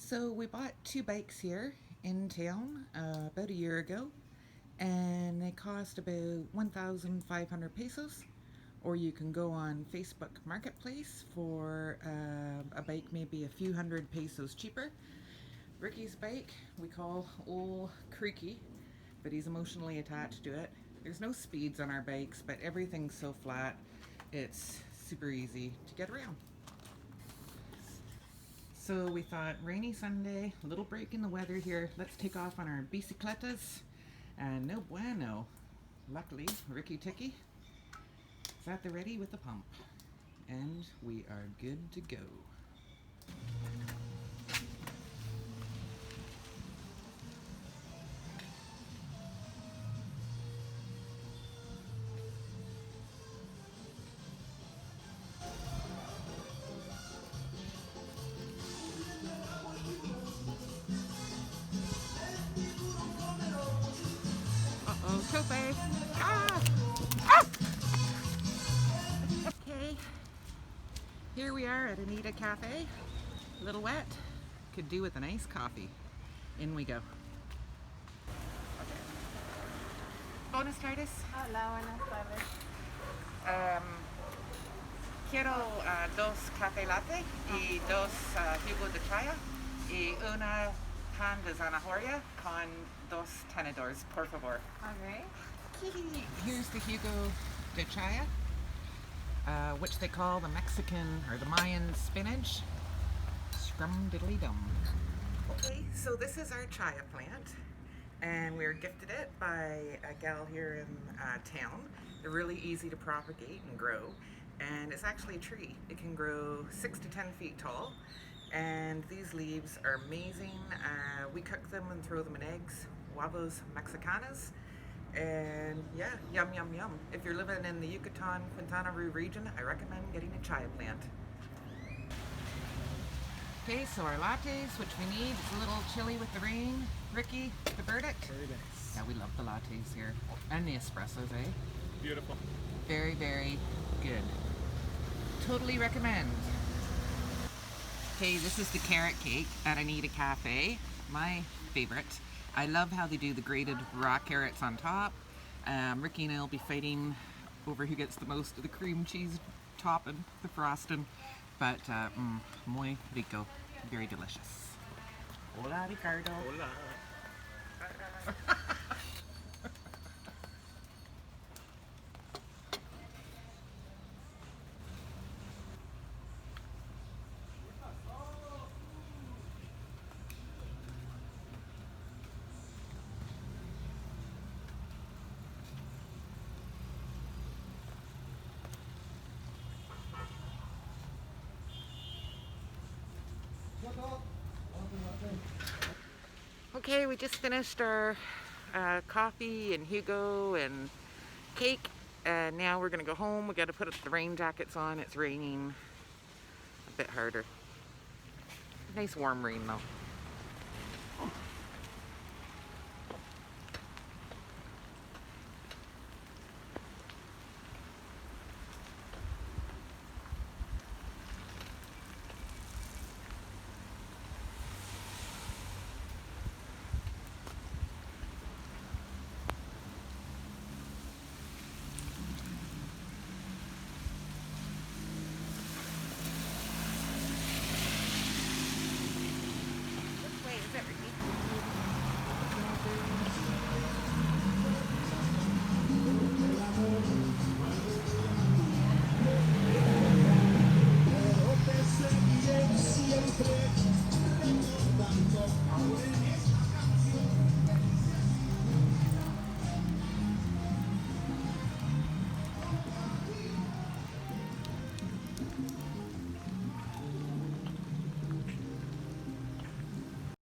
So we bought two bikes here in town about a year ago, and they cost about 1,500 pesos. Or you can go on Facebook Marketplace for a bike maybe a few hundred pesos cheaper. Ricky's bike we call Old Creaky, but he's emotionally attached to it. There's no speeds on our bikes, but everything's so flat, it's super easy to get around. So we thought rainy Sunday, a little break in the weather here, let's take off on our bicicletas. And no bueno. Luckily, Ricky Ticky is at the ready with the pump. And we are good to go. Uh-oh, Tope! Ah! Ah! Okay, here we are at Anita Cafe. A little wet, could do with a nice coffee. In we go. Buenas tardes. Hola, buenas tardes. Quiero dos café latte y dos jugo de chaya y una pan de zanahoria con dos tenedores, por favor. Okay. Here's the jugo de chaya, which they call the Mexican or the Mayan spinach. Scrum diddly dum. Okay, so this is our chaya plant, and we were gifted it by a gal here in town. They're really easy to propagate and grow, and it's actually a tree. It can grow 6 to 10 feet tall, and these leaves are amazing. We cook them and throw them in eggs, huevos mexicanas, and yeah, yum yum yum. If you're living in the Yucatan, Quintana Roo region, I recommend getting a chaya plant. Okay, so our lattes, which we need, it's a little chilly with the rain. Ricky, the verdict? Very nice. Yeah, we love the lattes here. And the espressos, eh? Beautiful. Very, very good. Totally recommend. Okay, this is the carrot cake at Anita Cafe. My favorite. I love how they do the grated raw carrots on top. Ricky and I will be fighting over who gets the most of the cream cheese topping, the frosting. But muy rico, very delicious. Hola, Ricardo. Hola. Okay, we just finished our coffee and Hugo and cake, and now we're gonna go home. We gotta put the rain jackets on. It's raining a bit harder. Nice warm rain though.